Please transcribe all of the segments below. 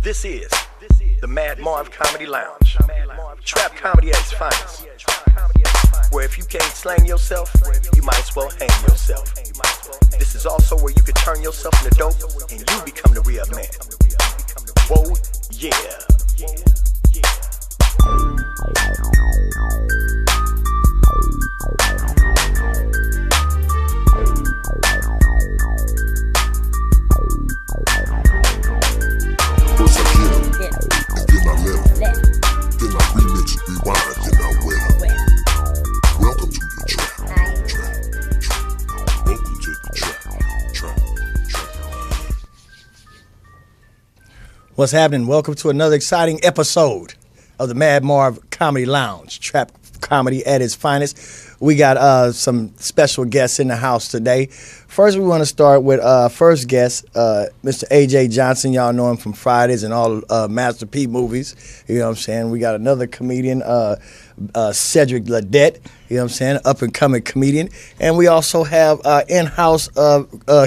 This is the Mad Marv Comedy Lounge. Trap comedy at its finest. Where if you can't slang yourself, you might as well hang yourself. This is also where you can turn yourself into dope and you become the real man. Whoa, yeah. First I get 'em, and then I let 'em. Then I remix it, rewind, then I wet 'em. Welcome to the trap. Welcome to the trap. What's happening? Welcome to another exciting episode of the Mad Marv Comedy Lounge, trap comedy at its finest. We got some special guests in the house today. First, we want to start with first guest, Mr. A.J. Johnson. Y'all know him from Fridays and all Master P movies. You know what I'm saying? We got another comedian, Cedric Ledette. You know what I'm saying? Up-and-coming comedian. And we also have in-house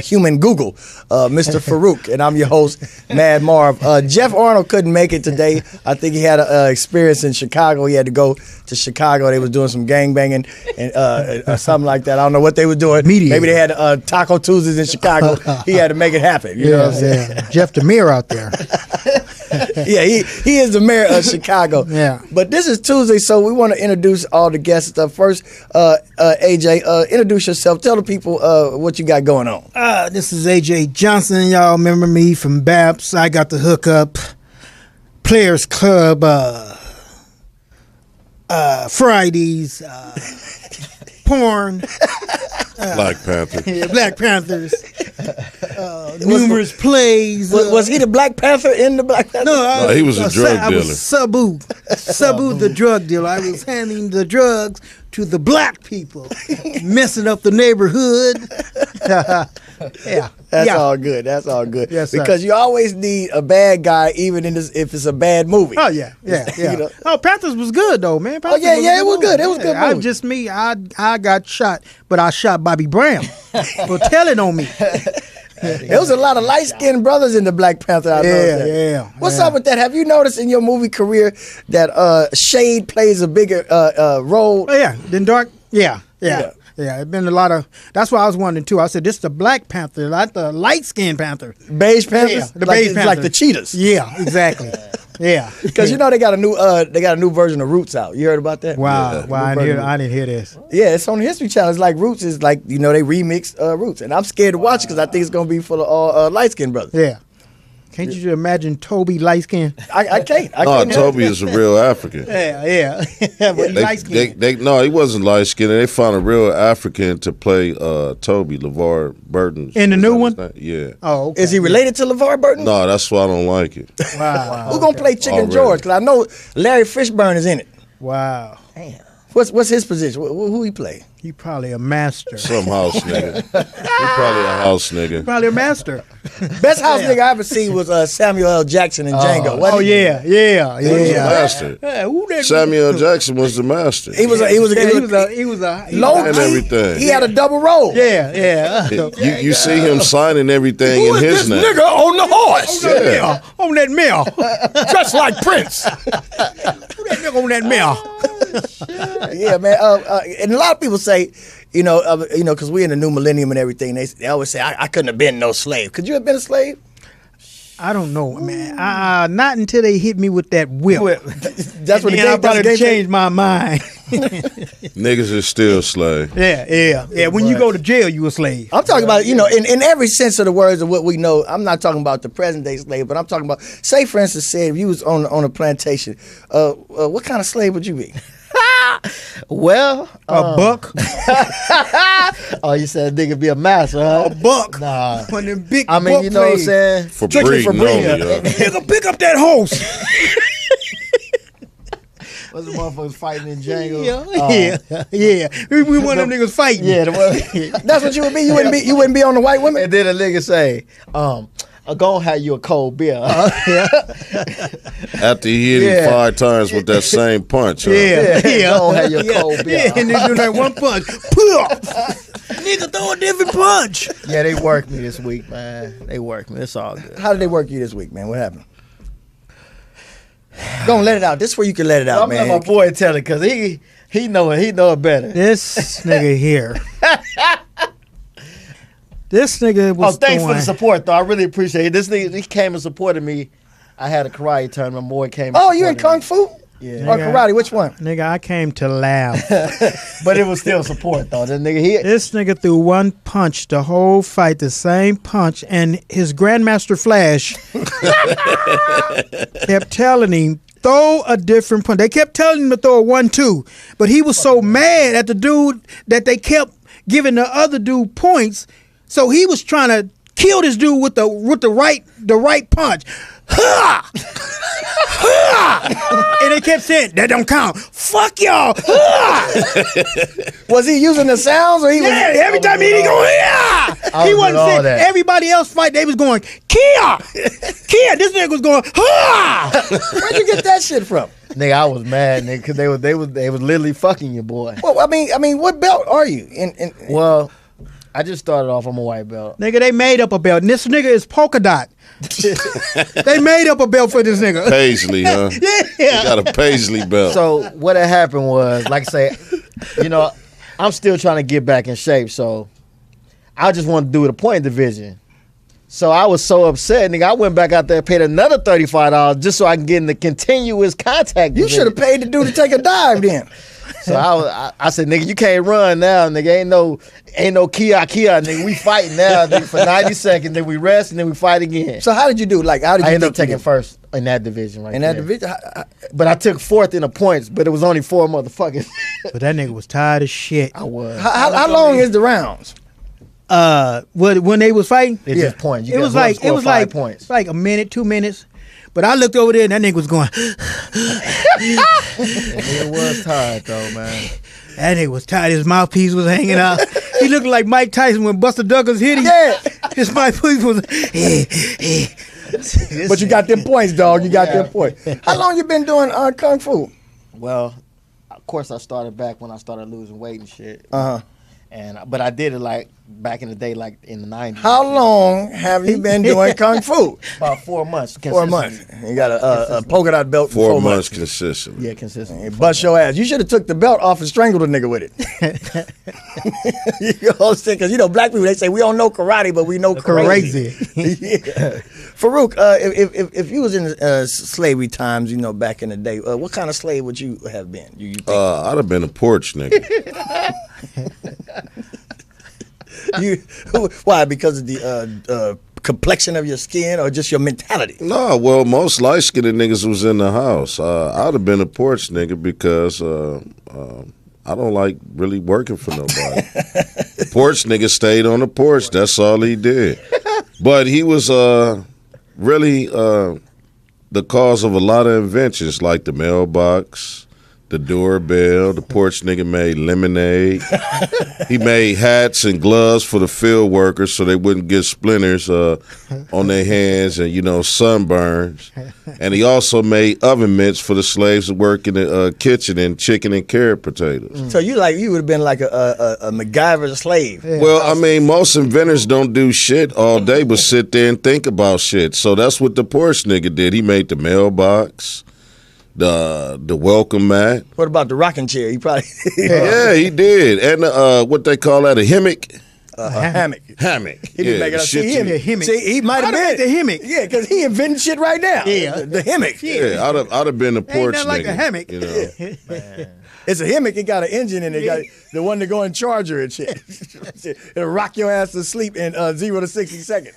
human Google, Mr. Farouk. And I'm your host, Mad Marv. Jeff Arnold couldn't make it today. I think he had an experience in Chicago. He had to go to Chicago. They was doing some gangbanging and something like that. I don't know what they were doing. Media. Maybe they had Taco Tuesdays in Chicago. He had to make it happen. You know what I'm saying? Yeah. Jeff the mayor out there. Yeah, he is the mayor of Chicago. Yeah. But this is Tuesday, so we want to introduce all the guests. First, AJ, introduce yourself. Tell the people what you got going on. This is AJ Johnson. Y'all remember me from BAPS. I got the hookup. Players Club. Fridays. Porn. Black Panther. Yeah, Black Panthers. Numerous plays. Was he the Black Panther in the Black Panther? No, he was a drug I was dealer. Sabu the drug dealer. I was handing the drugs to the black people, messing up the neighborhood. Yeah, That's yeah. all good. That's all good. Yes, sir. Because you always need a bad guy, even in this, if it's a bad movie. Oh yeah. You know? Oh, Panthers was good though, man. Panthers yeah, it was movie. good. It was a good I movie. just me. I got shot, but I shot Bobby Brown for telling on me. There was a lot of light-skinned brothers in the Black Panther. I noticed that. Yeah. What's up with that? Have you noticed in your movie career that shade plays a bigger role? Oh yeah, then dark. Yeah. It's been a lot of. That's why I was wondering too. I said this is the Black Panther, not the light skinned Panther. Beige Panthers? Yeah, the like, beige it's Panther. like the cheetahs. Yeah, exactly. Yeah, Because you know they got a new version of Roots out. You heard about that? Wow, Yeah. I didn't hear this. Yeah, it's on the History Channel. It's like Roots is like, they remixed Roots. And I'm scared to watch it because I think it's going to be full of all light-skinned brothers. Yeah. Can't you just imagine Toby light skin? I can't. I No, can't. Toby is a real African. Yeah. But light skin. No, he wasn't light skinned. They found a real African to play Toby, LeVar Burton. In the new one? Yeah. Oh, okay. Is he related to LeVar Burton? No, that's why I don't like it. Wow. Who's going to play Chicken Already. George? Because I know Larry Fishburne is in it. Wow. Damn. What's his position? Who he play? He probably a master. Some house nigga. He probably a house nigga. Probably a master. Best house nigga I ever seen was Samuel L. Jackson in Django. Oh wasn't he? yeah. He was a master. Yeah, who that? Samuel Jackson was the master. He was low And key. everything. He had a double role. Yeah. You see him signing everything in his name. Nigga on the horse? Yeah. On that mill. Just like Prince. Who that nigga on that mill? Yeah, man. And a lot of people say, because we're in the new millennium and everything, they always say, I couldn't have been no slave. Could you have been a slave? I don't know, man. Not until they hit me with that whip. That's what And I probably changed my mind. Niggas is still slave. Yeah. When you go to jail, you a slave. I'm talking about, in every sense of the words of what we know. I'm not talking about the present day slave, but I'm talking about, say, for instance, say if you was on a plantation, what kind of slave would you be? Well, A buck. oh, you said a nigga be a master, huh? A buck. Nah. One of them big I mean, buck you know what I'm plays. saying? For Strictly for breeding only, breeding. yo. Nigga, pick up that horse. Was the motherfuckers fighting in Django? Yeah. We one of them niggas fighting. Yeah, the one. That's what you would be. You wouldn't be on the white women. And then a nigga say, I'm gonna have you a cold beer. After he hit him 5 times with that same punch. Huh? Yeah. Gonna have you a cold beer. Yeah, and they do that one punch. Nigga, throw a different punch. Yeah, they worked me this week, man. They worked me. It's all good. How did they work you this week, man? What happened? Don't let it out. This is where you can let it out, I'm man. let my boy tell it because he know it better. This nigga here. This nigga was thanks for the support, though. I really appreciate it. This nigga, he came and supported me. I had a karate tournament. My boy came. Oh, you in Kung Fu? Yeah. Or karate? Which one? Nigga, I came to laugh. But it was still support, though. This Nigga threw one punch the whole fight, the same punch, and his Grandmaster Flash kept telling him, throw a different punch. They kept telling him to throw a 1-2, but he was so mad at the dude that they kept giving the other dude points. So he was trying to kill this dude with the right punch. Ha! Ha! And they kept saying, that don't count. Fuck y'all. Ha! Was he using the sounds or he was? Yeah, every time he go, yeah. He wasn't saying everybody else fight, they was going, Kia! Kia! This nigga was going, ha! Where'd you get that shit from? Nigga, I was mad, nigga, because they was literally fucking your boy. Well, I mean, what belt are you? Well, I just started off on a white belt. Nigga, they made up a belt. And this nigga is polka dot. They made up a belt for this nigga. Paisley, huh? Yeah. You got a Paisley belt. So what had happened was, like I say, I'm still trying to get back in shape. So I just wanted to do the point division. So I was so upset, nigga. I went back out there and paid another $35 just so I can get in the continuous contact. You should have paid the dude to take a dive then. So I said, nigga, you can't run now, nigga. Ain't no Kia, nigga. We fighting now, nigga, for 90 seconds. Then we rest and then we fight again. So how did you do? Like, how did you? I ended up taking first in that division, right? In that division, but I took fourth in the points. But it was only 4 motherfuckers. But that nigga was tired as shit. I was. How long is the rounds? When they was fighting, it's just points. It was like points. Like a minute, 2 minutes. But I looked over there and that nigga was going. It was tired though, man. That nigga was tired. His mouthpiece was hanging out. He looked like Mike Tyson when Buster Douglas hit him. Yeah. His mouthpiece was. But you got them points, dog. You got them points. How long you been doing Kung Fu? Well, of course I started back when I started losing weight and shit. Uh-huh. But I did it like back in the day, like in the 90s. How long have you been doing Kung Fu? About 4 months. 4 months. You got a polka dot belt for 4 months consistent. Yeah, consistent. You bust your ass. You should have took the belt off and strangled a nigga with it. You know what I'm saying? Because black people, they say we don't know karate, but we know crazy. Yeah. Farouk, if you was in slavery times, back in the day, what kind of slave would you have been? You think? I'd have been a porch nigga. Why? Because of the complexion of your skin, or just your mentality? No, well, most light-skinned niggas was in the house. I'd have been a porch nigga because I don't like really working for nobody. Porch nigga stayed on the porch. That's all he did. But he was really the cause of a lot of inventions, like the mailbox, the doorbell. The porch nigga made lemonade. He made hats and gloves for the field workers so they wouldn't get splinters on their hands and, sunburns. And he also made oven mitts for the slaves that work in the kitchen and chicken and carrot potatoes. So you would have been like a MacGyver slave. Yeah. Well, I mean, most inventors don't do shit all day but sit there and think about shit. So that's what the porch nigga did. He made the mailbox, the welcome mat. What about the rocking chair? He probably Yeah, he did. And what they call that, a hammock? hammock. Hammock. He didn't make it up. See, he might have been the hammock. Yeah, because he invented shit right now. Yeah. the hammock. Yeah, I'd have been a porch nothing like nigga. a hammock. It's a hammock. It got an engine in it. Got the one to go and charger and shit. It'll rock your ass to sleep in 0 to 60 seconds.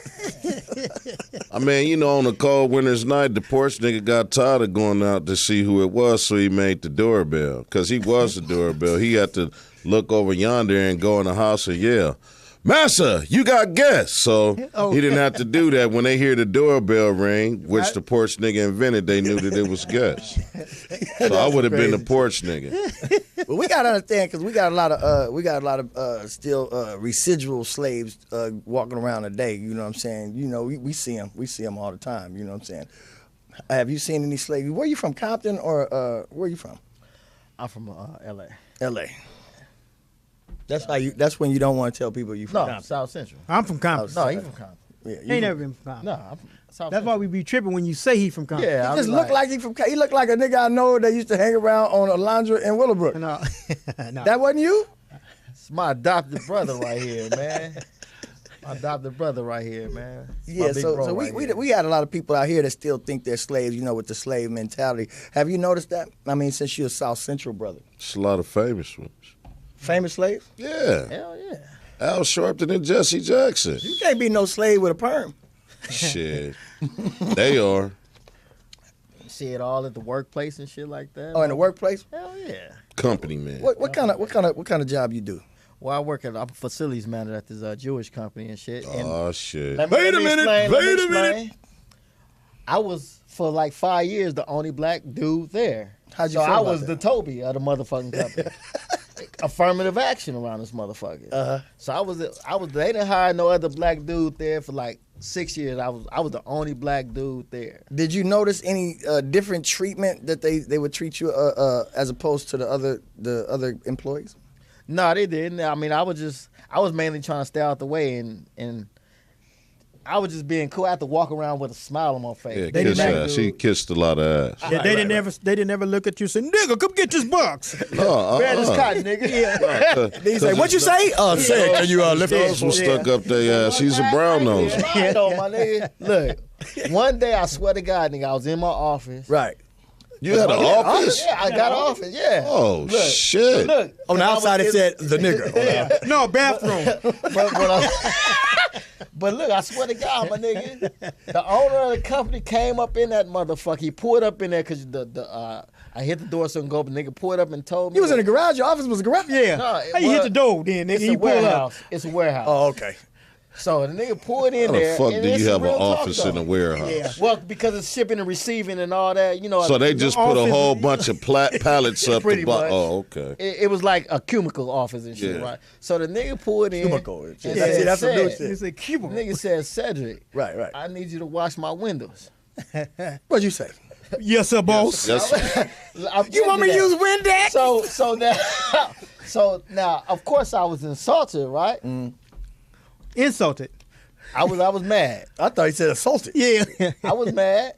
I mean, on a cold winter's night, the porch nigga got tired of going out to see who it was, so he made the doorbell. Because he was the doorbell. He had to look over yonder and go in the house and yell, "Massa, you got guests." So he didn't have to do that. When they hear the doorbell ring, which the porch nigga invented, they knew that it was guests. So I would have been the porch nigga. But we gotta understand, because we got a lot of still residual slaves walking around today. You know what I'm saying? We see them all the time. You know what I'm saying? Have you seen any slaves? Where you from, Compton, or where you from? I'm from L.A. L.A. That's when you don't want to tell people you from No, Compton. South Central. I'm from Compton. No, you from Compton. Yeah, He ain't never been from Compton. No, I'm from South That's why we be tripping when you say he from Compton. Yeah, He just looked like he from. He looked like a nigga I know that used to hang around on Alondra and Willowbrook. No, no. That wasn't you? It's my adopted brother right here, man. My adopted brother right here, man. It's my Yeah, big so bro right here. we had a lot of people out here that still think they're slaves, with the slave mentality. Have you noticed that? I mean, since you're a South Central brother. It's a lot of famous ones. Famous slaves? Yeah. Hell yeah. Al Sharpton and Jesse Jackson. You can't be no slave with a perm. Shit. They are. See it all at the workplace and shit like that. Oh, in the workplace? Hell yeah. Company man. What kind of job you do? Well, I work I'm a facilities manager at this Jewish company and shit. And Oh shit. let me Wait a minute, explain. I was for like 5 years the only black dude there. How'd you so feel I about was that? the Toby of the motherfucking company. Affirmative action around this motherfucker. Uh-huh. So I was. They didn't hire no other black dude there for like 6 years. I was the only black dude there. Did you notice any different treatment that they would treat you as opposed to the other employees? No, they didn't. I mean, I was mainly trying to stay out the way and I was just being cool. I had to walk around with a smile on my face. Yeah, They kiss didn't ass. He kissed a lot of ass. Yeah, they didn't ever look at you and say, "Nigga, come get this box." Grab this cotton, nigga. Yeah. They say, "What you say?" Say, "Can you lift Those were stuck up their ass. He's a brown nose. Right on, my nigga. Look, one day I swear to God, nigga, I was in my office. Right. You had an office? Yeah, I got an office. Yeah. Oh shit. Look. On the and I outside it was- said the nigga. No, bathroom. But look, I swear to God, my nigga, the owner of the company came up in that motherfucker. He pulled up in there because I hit the door so I can go up. The nigga pulled up and told me. You was in the garage. Your office was a garage. Yeah. No, How you hit the door then, nigga? It's a You pull up. warehouse. It's a warehouse. Oh, okay. So the nigga pulled in How there. the fuck and do it's you have an real talk, office in though. a warehouse? Yeah. Well, because it's shipping and receiving and all that, So they just put a office- whole bunch of pallets up Pretty the much. Oh, okay. It was like a cubicle office and shit, Yeah. right? So the nigga pulled in. Cubicle. and Yeah, said, see, that's some new "Ced," shit. You say cubicle. Nigga said, Cedric, Right, right. I need you to wash my windows. What'd you say? Yes, sir, boss. That's You want me to use Windex? So now, of course, I was insulted, right? Insulted. I was mad. I thought he said assaulted. Yeah. I was mad,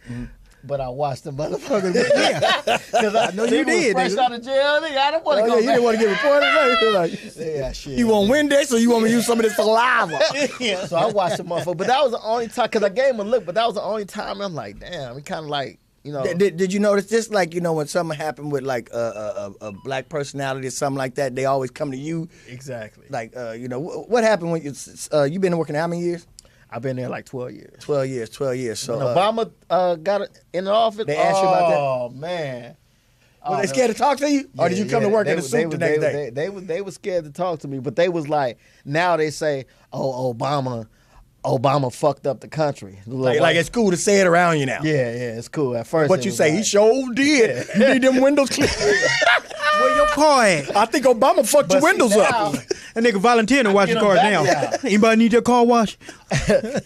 but I watched the motherfucker. Because I know you was did, fresh nigga. out of jail. Nigga, I didn't want to Oh, go yeah, you back. didn't want to get reported. Right? You're like, Yeah, shit. you want Windex or you want me to use some of this saliva? So I watched the motherfucker, but that was the only time because I gave him a look. But that was the only time I'm like, damn, he kind of like, Did you notice this? Like, when something happened with like a black personality or something like that, they always come to you. exactly. Like, what happened when you been working how many years? I've been there like 12 years. 12 years. 12 years. So When Obama got in the office, They asked you about that? Oh man, were they scared to talk to you, or did you come to work in a suit the next day? They were scared to talk to me, but they was like, now they say, oh, Obama fucked up the country. Like it's cool to say it around you now. yeah, it's cool. At first, What it you was say? like, He sure did. You need them windows clear. Where your car at? I think Obama fucked your see, windows now, up. That nigga volunteering to wash get your car him now. back now. Anybody need your car washed?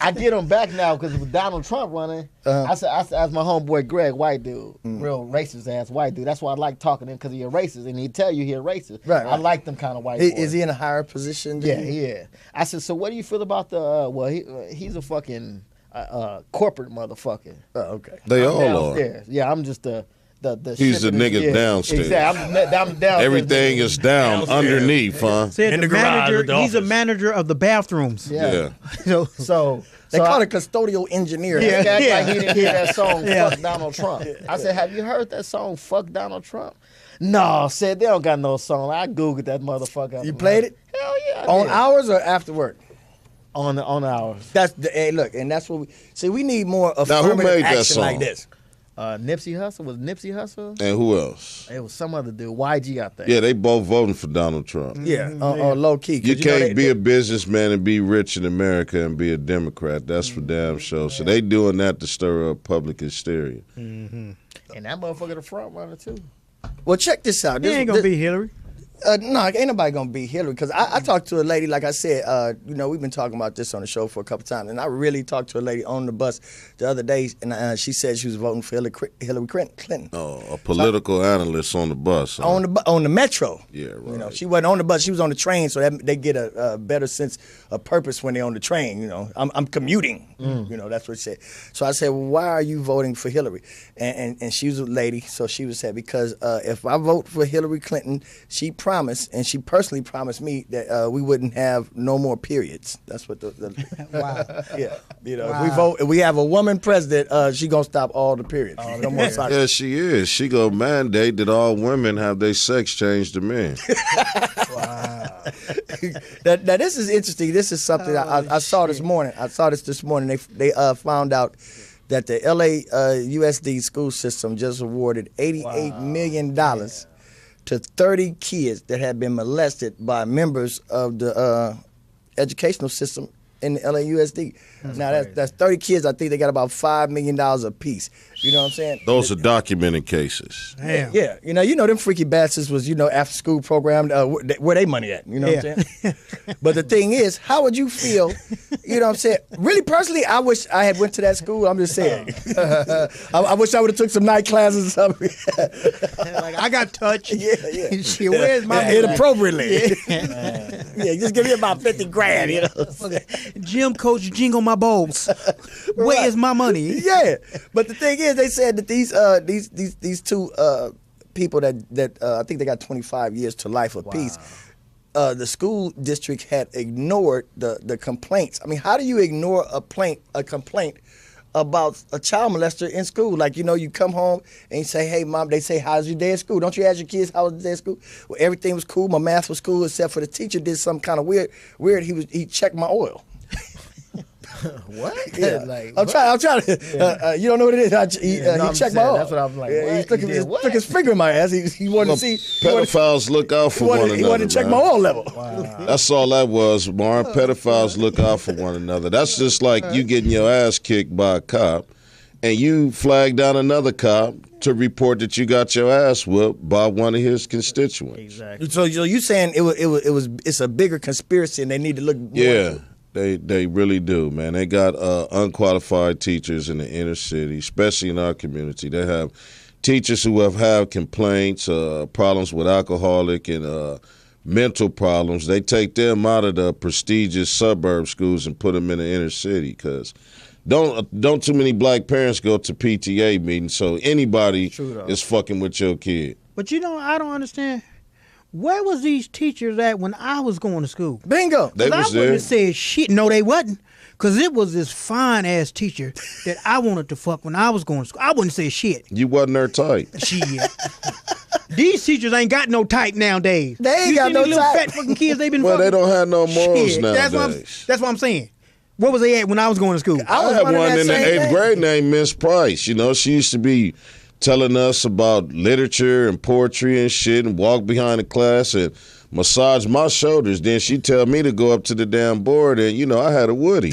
I get them back now because with Donald Trump running, I said, asked my homeboy Greg, white dude, real racist ass white dude. That's why I like talking to him because he a racist and he tell you he a racist. Right, I right. like them kind of white boys. Is he in a higher position? than you? Yeah. I said, so what do you feel about the? He's a fucking corporate motherfucker. Oh, okay. they all are. Downstairs. Yeah, I'm just the He's the shipping and- nigga yeah, downstairs. Exactly. I'm downstairs. Everything is down underneath, huh? Said In the the garage manager. at the He's a office. manager of the bathrooms. Yeah. So So They call it custodial engineer. Yeah, Yeah. act like he didn't hear that song, Yeah. Fuck Donald Trump. I said, have you heard that song, Fuck Donald Trump? No, said they don't got no song. I Googled that motherfucker. You played it Hell yeah. I on did. hours or after work? On ours. That's the hey, look, and that's what we see. We need more Now, who affirmative made that action song? like this. Nipsey Hussle was Nipsey Hussle. And who else? It was some other dude. YG, I think. Yeah, they both voting for Donald Trump. Yeah, on low key. 'cause You know can't be a businessman and be rich in America and be a Democrat. That's for damn sure. So they doing that to stir up public hysteria. And that motherfucker the front runner too. Well, check this out. he This, ain't gonna this- be Hillary. No, ain't nobody gonna beat Hillary because I talked to a lady, like I said, we've been talking about this on the show for a couple times, and I really talked to a lady on the bus the other day, and she said she was voting for Hillary Clinton. Oh, a political analyst on the bus. Huh? On the metro. Yeah, right. She wasn't on the bus; she was on the train, so they get a better sense of purpose when they're on the train. I'm commuting. That's what she said. So I said, well, why are you voting for Hillary? And she was a lady, so she was said because if I vote for Hillary Clinton, she promised, and she personally promised me that we wouldn't have no more periods. That's what the Wow. Yeah. Wow. If we have a woman president, she gonna stop all the periods. No more cycles. Yeah, she is. She gonna mandate that all women have their sex changed to men. Wow. Now this is interesting. This is something I saw this morning. I saw this morning. They found out that the LA USD school system just awarded $88 million to 30 kids that had been molested by members of the educational system in the LAUSD. Now that's 30 kids. I think they got about $5 million a piece. You know what I'm saying? Those are documented cases. Damn. Yeah. Them freaky bastards was after school program. Where they money at? You know what I'm saying? But the thing is, how would you feel? You know what I'm saying? Really, personally, I wish I had went to that school. I'm just saying. I wish I would have took some night classes or something. Like I got touched. Yeah. Shit, where's my inappropriately? Yeah, just give me about 50 grand. gym coach jingle my balls? Where is my money? Yeah, but the thing is, they said that these two people that I think they got 25 years to life apiece. The school district had ignored the complaints. I mean, how do you ignore a complaint about a child molester in school? Like, you come home and you say, hey, Mom, they say, how's your day at school? Don't you ask your kids how was the day at school? Well, everything was cool. My math was cool, except for the teacher did something kind of weird. He checked my oil. What? Yeah. Like, I'm trying to. You don't know what it is. He checked my oil. That's what I'm like. He took his finger in my ass. He wanted to see. Pedophiles look out for one another. He wanted to check my oil level. Wow. That's all that was, Marv. Pedophiles look out for one another. That's just like you getting your ass kicked by a cop, and you flag down another cop to report that you got your ass whooped by one of his constituents. Exactly. So you saying it's a bigger conspiracy, and they need to look more into it. They really do, man. They got unqualified teachers in the inner city, especially in our community. They have teachers who have had complaints, problems with alcoholic and mental problems. They take them out of the prestigious suburb schools and put them in the inner city because don't too many black parents go to PTA meetings, so anybody is fucking with your kid. But I don't understand. Where was these teachers at when I was going to school? Bingo. They was I wouldn't there. have said shit. No, they wasn't. Because it was this fine-ass teacher that I wanted to fuck when I was going to school. I wouldn't say shit. You wasn't their type. Shit. These teachers ain't got no type nowadays. They ain't you got see no these little type. fat fucking kids they been Well, fucking? they don't have no morals Shit. nowadays. That's what I'm saying. Where was they at when I was going to school? I had one in the 8th grade named Miss Price. She used to be telling us about literature and poetry and shit and walk behind the class and massage my shoulders. Then she'd tell me to go up to the damn board and, I had a Woody.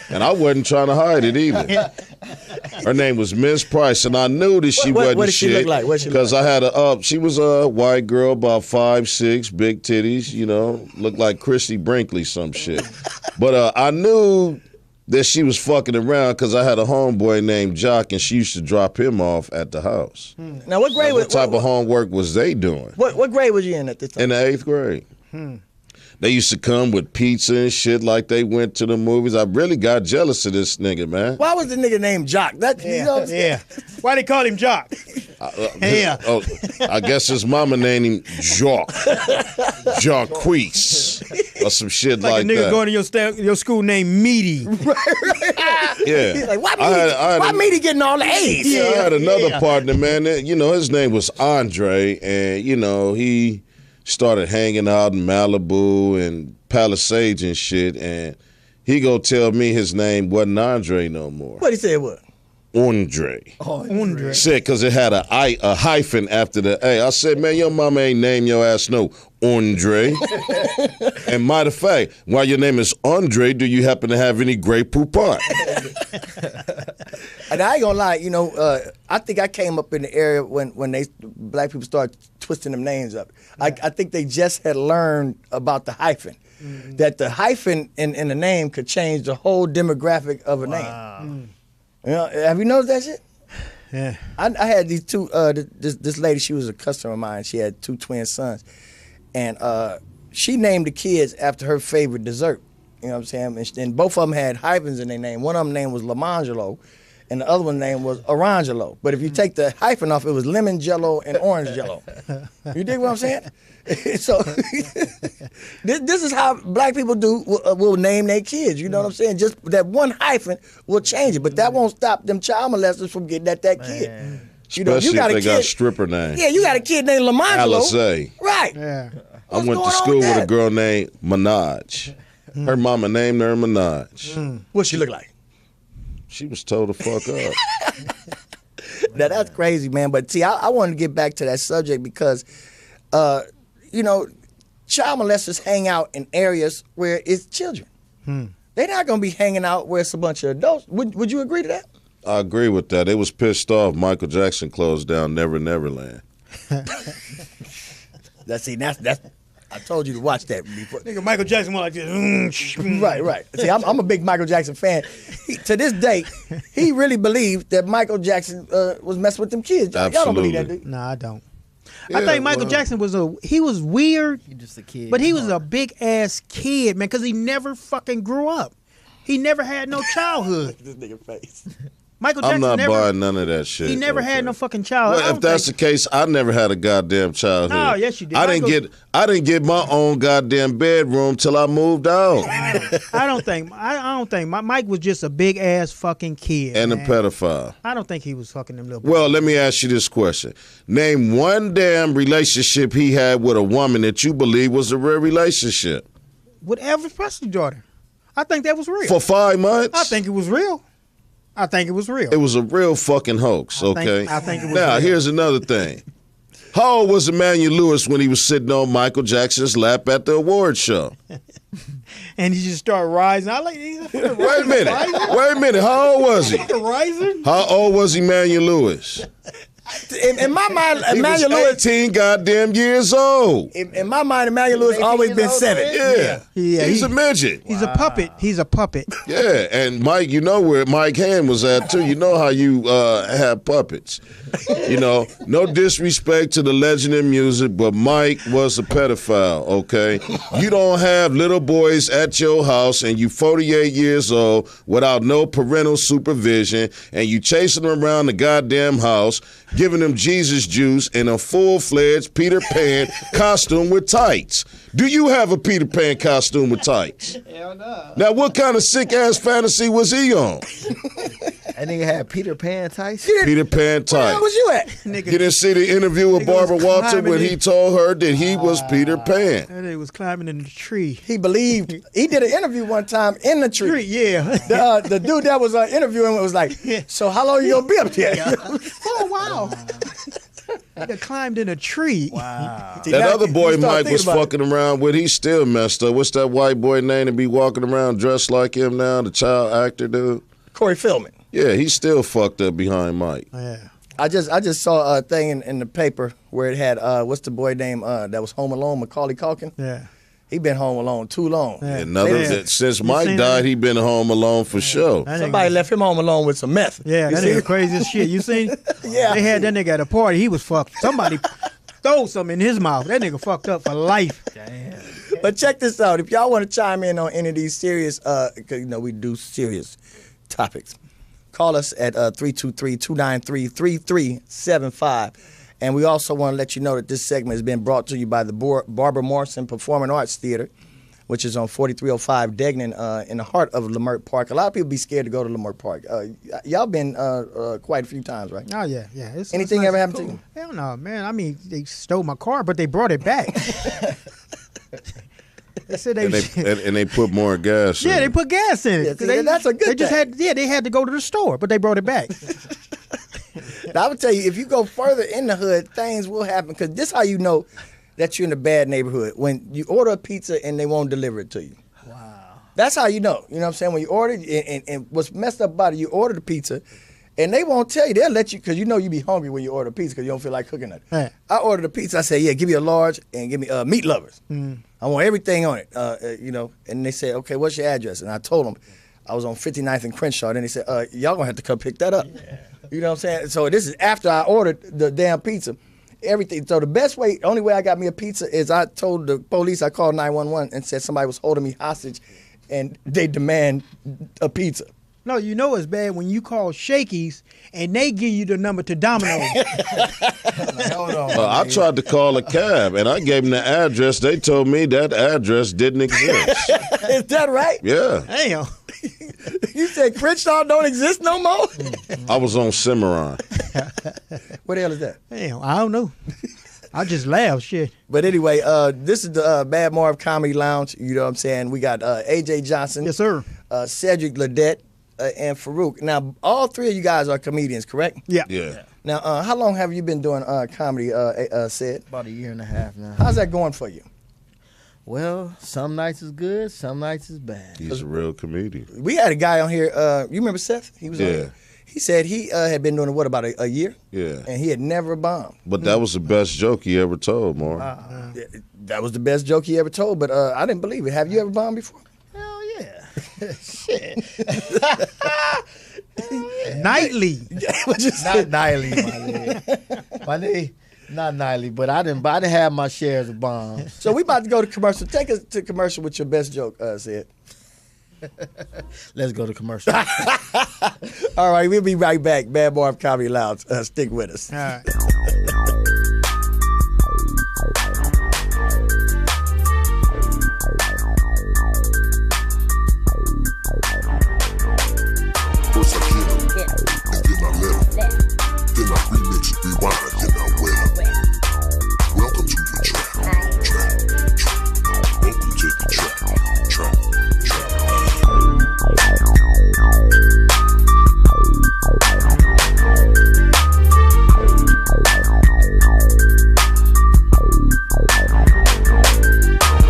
And I wasn't trying to hide it either. Her name was Miss Price, and I knew that she wasn't what did shit. she look like? Because I had she was a white girl, about 5'6", big titties, looked like Christy Brinkley, some shit. But I knew that she was fucking around because I had a homeboy named Jock, and she used to drop him off at the house. Now, what grade What type of homework was they doing? What grade was you in at this time? In the 8th grade. They used to come with pizza and shit like they went to the movies. I really got jealous of this nigga, man. Why was the nigga named Jock? Yeah. Why they call him Jock? Yeah. I guess his mama named him Jacques. Jacquees. Or some shit like a nigga that. going to your school named Meaty. Yeah. He's like, why Meaty getting all the A's? Yeah, I had another partner, man. His name was Andre, and he started hanging out in Malibu and Palisades and shit, and he go tell me his name wasn't Andre no more. What he said what? Andre. Andre. Said because it had a hyphen after the A. I said, man, your mama ain't named your ass no Andre. And matter of fact, while your name is Andre, do you happen to have any Grey Poupon? And I ain't gonna lie, you know, I think I came up in the area when black people started twisting them names up. Yeah. I think they just had learned about the hyphen. Mm-hmm. That the hyphen in the name could change the whole demographic of a name. You know, have you noticed that shit? Yeah. I had these two, this lady, she was a customer of mine. She had 2 twin sons. And she named the kids after her favorite dessert. You know what I'm saying? And both of them had hyphens in their name. One of them name was Lamangelo, and the other one's name was Orangelo. But if you take the hyphen off, it was Lemon Jello and Orange Jello. You dig what I'm saying? So this is how black people will name their kids. You know what I'm saying? Just that one hyphen will change it, but that won't stop them child molesters from getting at that kid. Man. You know, especially you got if a they kid, got stripper name. Yeah, you got a kid named Lamangelo. Alizé. Right. Yeah. I went to school with a girl named Minaj. Her mama named her Minaj. What'd she look like? She was told to fuck up. Now that's crazy, man. But see, I wanted to get back to that subject because, you know, child molesters hang out in areas where it's children. They're not going to be hanging out where it's a bunch of adults. Would you agree to that? I agree with that. They was pissed off. Michael Jackson closed down Never Neverland. That's I told you to watch that before. Nigga, Michael Jackson went like this. Right. See, I'm a big Michael Jackson fan. To this day, he really believed that Michael Jackson was messing with them kids. Absolutely. Y'all don't believe that, do you? No, I don't. Yeah, I think Michael Jackson was weird. He just a kid. But he was a big ass kid, man, because he never fucking grew up. He never had no childhood. This nigga face. Michael Jackson I'm not buying none of that shit. He never had no fucking childhood. Well, if that's the case, I never had a goddamn childhood. No, yes you did. I didn't get my own goddamn bedroom till I moved out. I don't think Mike was just a big ass fucking kid And man. a pedophile. I don't think he was fucking them little boys. Well, let me ask you this question. Name one damn relationship he had with a woman that you believe was a real relationship. With Elvis Presley's daughter. I think that was real. For 5 months? I think it was real. It was a real fucking hoax, okay? I think it was now, real. here's another thing. How old was Emmanuel Lewis when he was sitting on Michael Jackson's lap at the award show? And he just started rising. I like Wait a minute. How old was he? rising? How old was Emmanuel Lewis? In my mind, He was Emmanuel Lewis. 18 goddamn years old. In my mind, Emmanuel Lewis always been 7. Yeah. Yeah, He's a midget. He's a puppet. He's a puppet. Yeah, and Mike, you know where Mike Hand was at too. You know how you have puppets. You know, no disrespect to the legend in music, but Mike was a pedophile, okay? You don't have little boys at your house and you 48 years old without no parental supervision and you chasing them around the goddamn house, giving them Jesus juice in a full-fledged Peter Pan costume with tights. Do you have a Peter Pan costume with tights? Hell no. Now, what kind of sick-ass fantasy was he on? That nigga had Peter Pan tights. Peter Pan Where tights. was you at? Nigga, You didn't see the interview with Nigga was Barbara Walter when climbing he in. told her that he was Peter Pan. that nigga was climbing in the tree. He believed. He did an interview one time in the tree. Yeah. The dude that was interviewing was like, "So how long you gonna be up there?" Oh wow. Nigga climbed in a tree. Wow. See, That now other you boy start Mike thinking was about it. fucking around with, he's still messed up. What's that white boy name to be walking around dressed like him now, the child actor dude? Corey Feldman. Yeah, he's still fucked up behind Mike. Yeah. I just saw a thing in the paper where it had what's the boy name that was Home Alone, Macaulay Culkin. Yeah. He been home alone too long. Yeah. Another Yeah. that since You Mike seen died, that? he been home alone for sure. That Somebody nigga, left him home alone with some meth. yeah, You that see? nigga crazy as shit. You seen? Yeah. They had that nigga at a party. He was fucked. Somebody throw something in his mouth. That nigga fucked up for life. Damn. But check this out. If y'all want to chime in on any of these serious, because you know we do serious topics, call us at 323-293-3375. And we also want to let you know that this segment has been brought to you by the Barbara Morrison Performing Arts Theater, which is on 4305 Degnan in the heart of Leimert Park. A lot of people be scared to go to Leimert Park. Y'all been quite a few times, right? Oh yeah, yeah. Anything nice ever and happened to you? Hell no, man. I mean, they stole my car, but they brought it back. They said they. And they put more gas in Yeah, they it. put gas in it. Yeah, see, that's a good They just thing. they had to go to the store, but they brought it back. Now, I would tell you, if you go further in the hood, things will happen. Because this how you know that you're in a bad neighborhood. When you order a pizza and they won't deliver it to you. Wow. That's how you know. You know what I'm saying? When you order, and what's messed up about it, you order the pizza, and they won't tell you. They'll let you, because you know you be hungry when you order pizza because you don't feel like cooking it. Right. I ordered a pizza. I said, yeah, give me a large and give me meat lovers. I want everything on it, you know. And they said, okay, what's your address? And I told them I was on 59th and Crenshaw. And they said, y'all going to have to come pick that up. Yeah. You know what I'm saying? So this is after I ordered the damn pizza. Everything. So the best way, only way I got me a pizza is I told the police, I called 911 and said somebody was holding me hostage and they demand a pizza. No, you know it's bad when you call Shakey's and they give you the number to Domino's. Like, hold on. Well, I tried to call a cab and I gave them the address. They told me that address didn't exist. Is that right? Yeah. Damn. You said Crenshaw don't exist no more? I was on Cimarron. What the hell is that? Damn, I don't know. I just laugh, shit. But anyway, this is the Mad Marv Comedy Lounge. You know what I'm saying? We got AJ Johnson. Yes, sir. Cedric Ledette, and Farouk. Now, all three of you guys are comedians, correct? Yeah. Yeah. Now, how long have you been doing comedy, Ced? About a year and a half now. How's that going for you? Well, some nights is good, some nights is bad. He's a real comedian. We had a guy on here, you remember Seth? He was on Yeah. here. He said he had been doing it, what, about a year? Yeah. And he had never bombed. But that was the best joke he ever told, Mark. That was the best joke he ever told, but I didn't believe it. Have you ever bombed before? Hell yeah. Shit. Nightly. What you Not said? nightly, my nigga. My nigga, not nightly, but I didn't have my shares of bombs. So we about to go to commercial. Take us to commercial with your best joke, Ced. Let's go to commercial. All right, we'll be right back. Mad Marv Comedy Lounge. Stick with us. All right. First I get 'em, and then I let 'em. Then I remix it, rewind, then I wet 'em. Welcome to the trap. Welcome to the trap.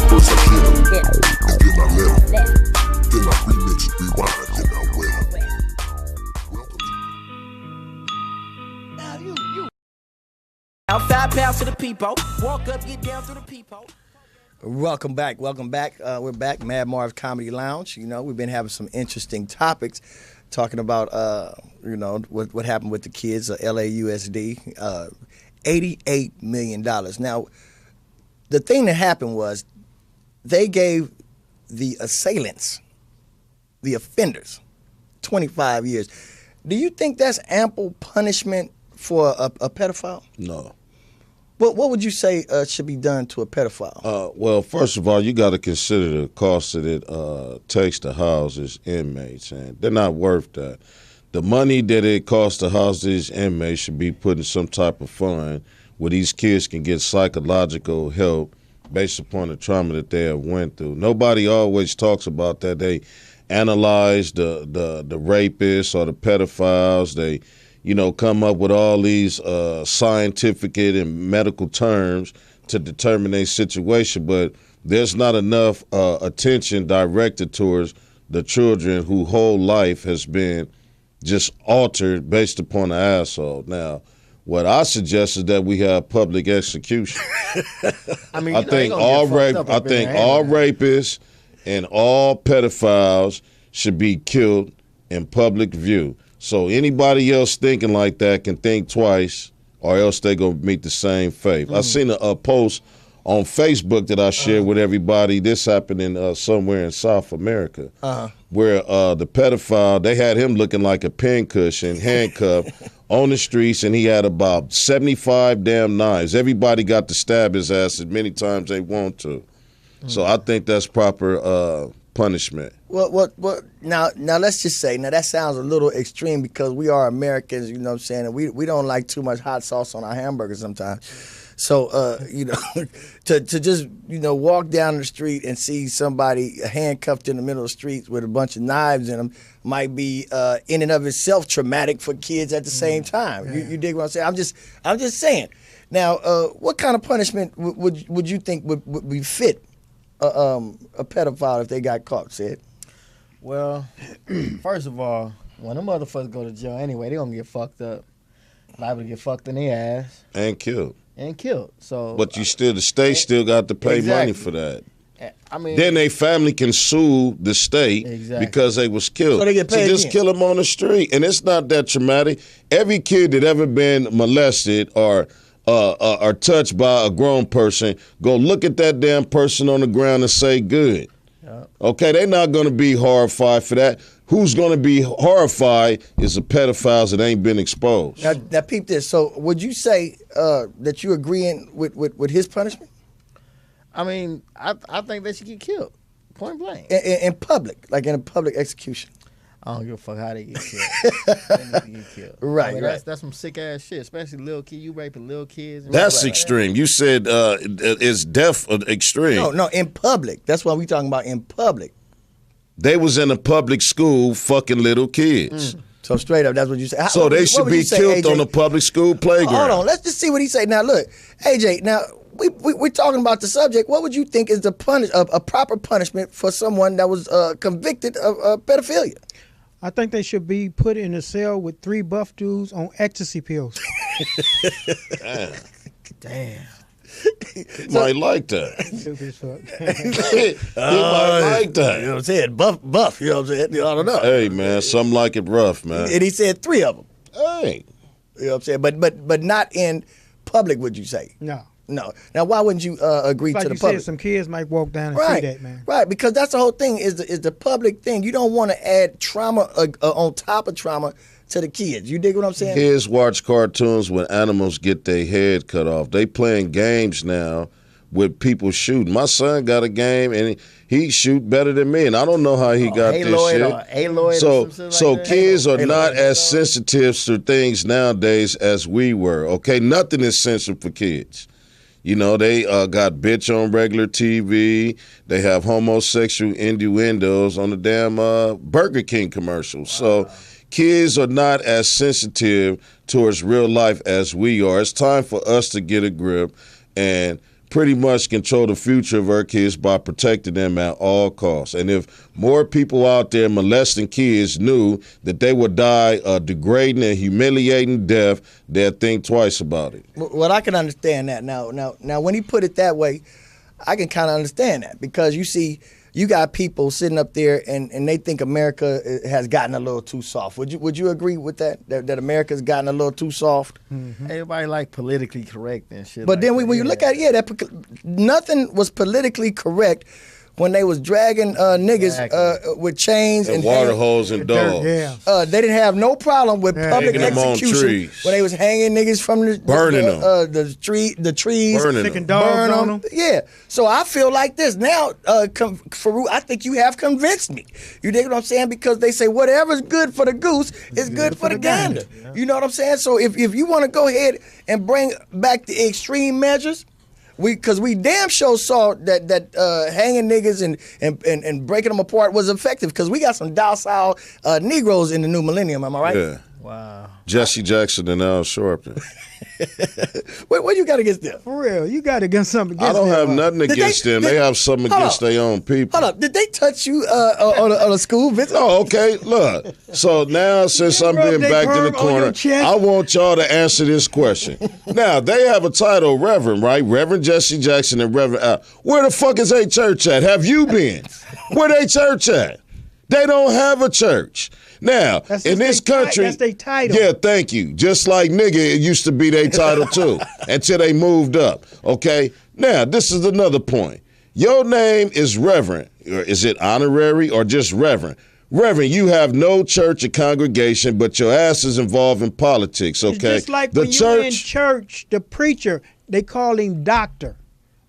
First I get 'em, and then I let 'em. Then I remix it, rewind, then I wet 'em. Welcome to Now 5 pounds to the peephole. Walk up, get down through the peephole. Welcome back. We're back. Mad Marv Comedy Lounge. You know, we've been having some interesting topics, talking about you know, what happened with the kids, LAUSD, $88 million. Now, the thing that happened was they gave the assailants, the offenders, 25 years. Do you think that's ample punishment for a pedophile? No. What would you say should be done to a pedophile? Well, first of all, you got to consider the cost that it takes to house these inmates, and they're not worth that. The money that it costs to house these inmates should be put in some type of fund where these kids can get psychological help based upon the trauma that they have went through. Nobody always talks about that. They analyze the rapists or the pedophiles. They, you know, come up with all these scientific and medical terms to determine a situation, but there's not enough attention directed towards the children whose whole life has been just altered based upon the asshole. Now, what I suggest is that we have public execution. I mean, I think all rapists and all pedophiles should be killed in public view. So anybody else thinking like that can think twice, or else they gonna meet the same fate. I seen a post on Facebook that I shared with everybody. This happened in somewhere in South America, where the pedophile, they had him looking like a pincushion, handcuffed on the streets, and he had about 75 damn knives. Everybody got to stab his ass as many times they want to. So I think that's proper punishment. What now let's just say, now that sounds a little extreme because we are Americans, you know what I'm saying, and we don't like too much hot sauce on our hamburgers sometimes. So you know, to just, you know, walk down the street and see somebody handcuffed in the middle of the street with a bunch of knives in them might be in and of itself traumatic for kids at the same time. Yeah. You dig what I'm saying? I'm just saying. Now, what kind of punishment would you think would be fit a pedophile if they got caught, Sid? Well, first of all, when them motherfuckers go to jail anyway, they gonna get fucked up. Liable to get fucked in their ass And killed. and killed. So, But the state still got to pay money Exactly. for that. I mean, Then they family can sue the state Exactly. because they was killed. So they get paid just again. kill them on the street, and it's not that traumatic. Every kid that ever been molested or touched by a grown person, go look at that damn person on the ground and say good. Yeah. Okay, they're not going to be horrified for that. Who's going to be horrified is the pedophiles that ain't been exposed. Now peep this. So would you say that you agreeing with his punishment I mean, I think they should get killed, point blank. in public, like in a public execution? I don't give a fuck how they get killed. They need to get killed. Right, I mean, right. That's some sick ass shit, especially little kids. You raping little kids. And That's shit like extreme. You said is death extreme. No, in public. That's what we talking about in public. They was in a public school fucking little kids. So straight up, that's what you say. So they should be killed on the public school playground. Hold on, let's just see what he say. Now look, AJ. Now we're talking about the subject. What would you think is the a proper punishment for someone that was convicted of pedophilia? I think they should be put in a cell with 3 buff dudes on ecstasy pills. Damn. You might like that. Stupid as fuck. You might like that. You know what I'm saying? Buff. You know what I'm saying? I don't know. Hey man, some like it rough, man. And he said 3 of them. Hey, You know what I'm saying? But not in public. Would you say? No. No. Now, why wouldn't you agree Like to the you public? said, some kids might walk down and Right, see that, man. right, because that's the whole thing is the public thing. You don't want to add trauma on top of trauma to the kids. You dig what I'm saying? kids watch cartoons when animals get their head cut off. They playing games now with people shooting. My son got a game and he shoot better than me, and I don't know how he got this Aloy shit. or Aloy So, or some shit so like that. kids are Aloy. not as sensitive to things nowadays as we were. Okay, nothing is censored for kids. You know, they got bitch on regular TV. They have homosexual innuendos on the damn Burger King commercials. So kids are not as sensitive towards real life as we are. It's time for us to get a grip and pretty much control the future of our kids by protecting them at all costs. And if more people out there molesting kids knew that they would die a degrading and humiliating death, they'd think twice about it. Well, I can understand that now. When he put it that way, I can kind of understand that because you see, you got people sitting up there and they think America has gotten a little too soft. Would you agree with that? That America's gotten a little too soft? Everybody like politically correct and shit. But like then that. when you look at it, nothing was politically correct when they was dragging niggas with chains And and water hang- holes and dogs. Yeah. They didn't have no problem with public Hanging them on execution trees. when they was hanging niggas from Burning the trees, Burning Sticking them. dogs burn on 'em. them. Yeah. So I feel like this now, Farouk. I think you have convinced me. You dig what I'm saying? Because they say whatever's good for the goose is good for the gander. You know what I'm saying? So if you want to go ahead and bring back the extreme measures. Because we damn sure saw that hanging niggas and breaking them apart was effective. Because we got some docile Negroes in the new millennium. Am I right? Yeah. Wow. Jesse Jackson and Al Sharpton. What you got against them? For real, you got to get something I against don't have them. nothing Did against they- them. did- They have something Hold against up. their own people. Hold up. Did they touch you on a school visit? Oh, okay. Look. So now, since I'm rub being they backed in the perm on your corner, chest? I want y'all to answer this question. Now, they have a title, Reverend, right? Reverend Jesse Jackson and Reverend Al. Where the fuck is they church at? Have you been? Where they church at? They don't have a church. Now, That's in this just they country, that's they title. Yeah, thank you. Just like nigga, it used to be their title too, until they moved up. Okay. Now, this is another point. Your name is Reverend, or is it honorary or just Reverend? Reverend, you have no church or congregation, but your ass is involved in politics. It's Okay. just like when you're in church, the preacher, they call him doctor,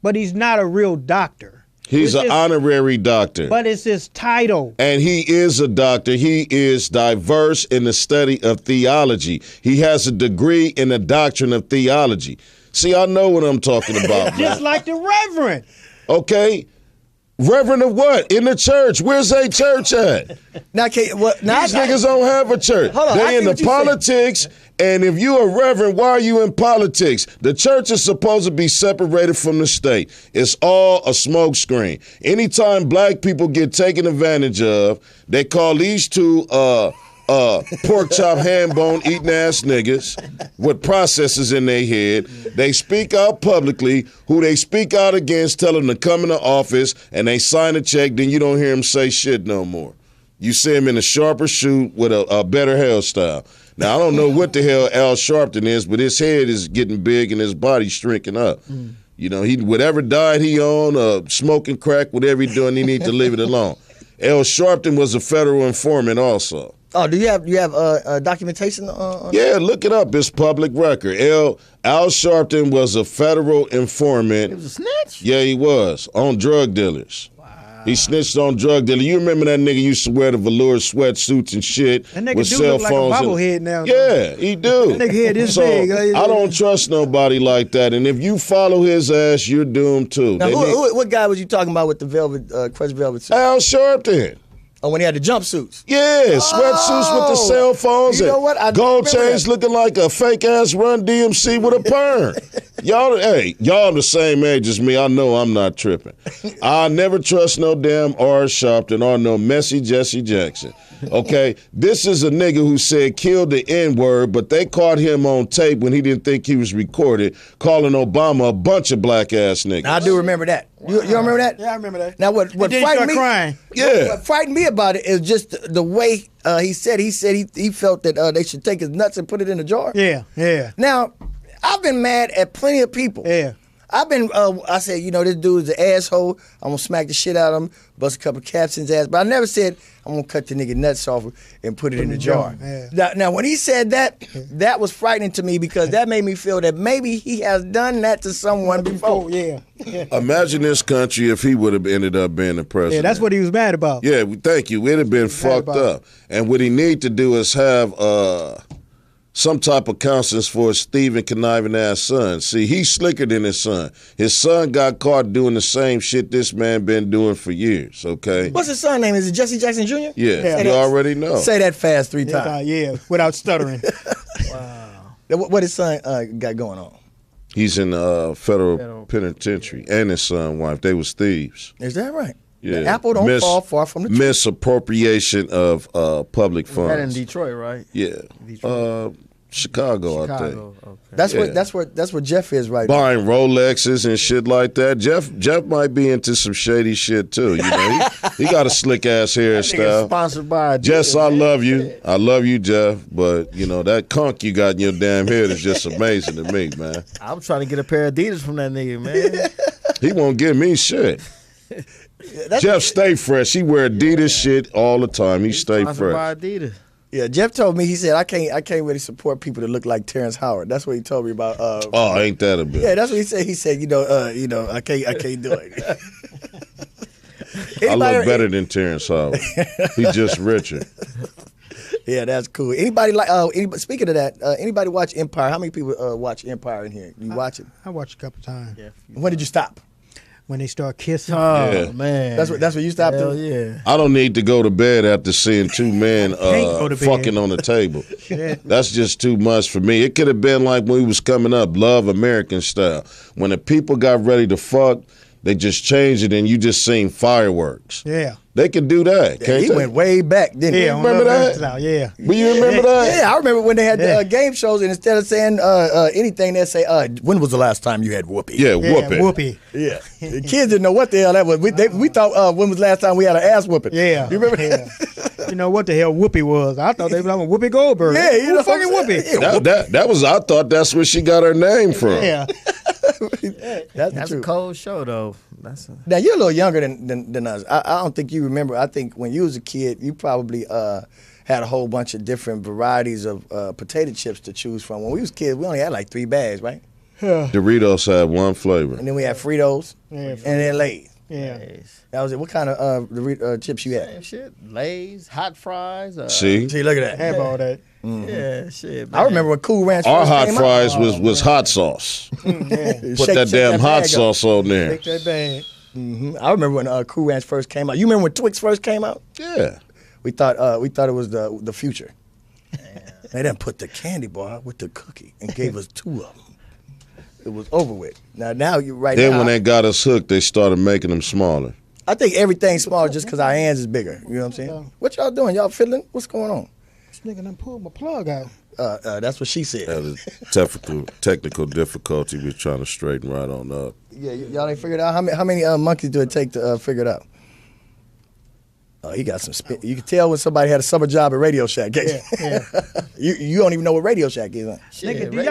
but he's not a real doctor. He's It's an just- honorary doctor. But it's his title. And he is a doctor. He is diverse in the study of theology. He has a degree in the doctrine of theology. See, I know what I'm talking about, man. Just like the reverend. Okay? Reverend of what? In the church. Where's a church at? Now, These niggas don't have a church. Hold on, I They see in the what you saying. politics, and if you a reverend, why are you in politics? The church is supposed to be separated from the state. It's all a smokescreen. Anytime black people get taken advantage of, they call these two pork chop ham bone eating ass niggas with processes in their head. They speak out publicly. Who they speak out against, tell them to come into office, and they sign a check. Then you don't hear them say shit no more. You see him in a sharper suit with a better hairstyle. Now I don't know what the hell Al Sharpton is, but his head is getting big and his body shrinking up. You know, he whatever diet he on, smoking crack, whatever he doing, he need to leave it alone. Al Sharpton was a federal informant also. Oh, do you have documentation on Yeah, look it up. It's public record. Al Sharpton was a federal informant. He was a snitch? Yeah, he was. On drug dealers. Wow. He snitched on drug dealers. You remember that nigga used to wear the velour sweatsuits and shit That nigga with do cell look like a phones. bobblehead now. Yeah, he do. That nigga head this so big. I don't trust nobody like that. And if you follow his ass, you're doomed too. Now, what guy was you talking about with the velvet, crushed velvet suit? Al Sharpton. Oh, when he had the jumpsuits. Yeah, sweatsuits with the cell phones You know and what? I gold remember chains that. looking like a fake ass Run DMC with a perm. Y'all the same age as me. I know I'm not tripping. I never trust no damn R. Sharpton or no messy Jesse Jackson. Okay, this is a nigga who said kill the N-word, but they caught him on tape when he didn't think he was recorded, calling Obama a bunch of black ass niggas. I do remember that. You remember that? Yeah, I remember that. Now, what And then he frightened started me? crying. Yeah. What frightened me about it is just the way he said. He felt that they should take his nuts and put it in a jar. Yeah, yeah. Now, I've been mad at plenty of people. Yeah. I've been, I said, this dude is an asshole. I'm going to smack the shit out of him, bust a couple caps in his ass. But I never said, I'm going to cut the nigga nuts off and put it in the jar. Yeah. Now, when he said that, that was frightening to me because that made me feel that maybe he has done that to someone before. Yeah. Imagine this country if he would have ended up being the president. Yeah, that's what he was mad about. Yeah, thank you. It'd have been fucked about up. And what he need to do is have some type of counselors for his thieving, conniving ass son. See, he's slicker than his son. His son got caught doing the same shit this man been doing for years, okay? What's his son name? Is it Jesse Jackson Jr.? Yeah, you already know. Say that fast 3 times. Yeah, without stuttering. What his son got going on? He's in federal penitentiary, and his son and wife. They was thieves. Is that right? Yeah. The apple don't fall far from the tree. Misappropriation of public funds. That in Detroit, right? Yeah. Chicago, I think. Okay. That's where Jeff is right now. Buying Rolexes and shit like that. Jeff might be into some shady shit too. You know, he got a slick ass hairstyle. Sponsored by Jess, I love you. I love you, Jeff. But you know that conch you got in your damn head is just amazing to me, man. I'm trying to get a pair of Adidas from that nigga, man. He won't give me shit. Jeff stay fresh. He wear Adidas shit all the time. He stay Sponsored by fresh. Adidas. Yeah, Jeff told me, he said, I can't really support people that look like Terrence Howard. That's what he told me about. Oh, ain't that a bit? Yeah, that's what he said. He said, I can't do it. I look better than Terrence Howard. He's just richer. Yeah, that's cool. Anybody speaking of that, anybody watch Empire? How many people watch Empire in here? You watch it? I watched a couple times. Yeah. When did you stop? When they start kissing. Oh, Yeah. man. That's what you stopped Hell doing? yeah. I don't need to go to bed after seeing two men go to bed. fucking on the table. Yeah. That's just too much for me. It could have been like when we was coming up, Love American style. When the people got ready to fuck, they just changed it and you just seen fireworks. Yeah. They can do that, can't He they? went way back, didn't he? Yeah, on remember Love that? Lifestyle, yeah. But you remember that? Yeah, I remember when they had Yeah. game shows, and instead of saying anything, they'd say, when was the last time you had whoopee? Yeah, Yeah, whoop it. whoopee. Yeah. The kids didn't know what the hell that was. We thought, when was the last time we had an ass whooping? Yeah. You remember Yeah. that? You know what the hell Whoopi was? I thought they were like Whoopi Goldberg. Yeah, you Who know fucking what I'm Whoopi? saying? Yeah. That was, I thought that's where she got her name from. Yeah. That's the That's a truth. cold show, though. Now, you're a little younger than us. I don't think you remember. I think when you was a kid, you probably had a whole bunch of different varieties of potato chips to choose from. When we was kids, we only had like 3 bags, right? Doritos had one flavor. And then we had Fritos Yeah, and then Lay's. Yeah. That was it. What kind of chips you had? Same shit. Lays, hot fries. See? See, look at that. Have all that. Yeah, shit. I remember when Cool Ranch Our first hot came fries out. was hot sauce. Yeah. Put that damn hot sauce on there. Take that bag. I remember when Cool Ranch first came out. You remember when Twix first came out? Yeah. We thought it was the future. They didn't put the candy bar with the cookie and gave us 2 of them. It was over with. Now you right Then now. when they got us hooked, they started making them smaller. I think everything's smaller just because our hands is bigger. You know what I'm saying? What y'all doing? Y'all fiddling? What's going on? This nigga done pulled my plug out. That's what she said. That is technical difficulty we're trying to straighten right on up. Yeah, y'all ain't figured out how many monkeys do it take to figure it out? Oh, he got some spit. You can tell when somebody had a summer job at Radio Shack. Yeah. You don't even know what Radio Shack is, huh? Nigga, do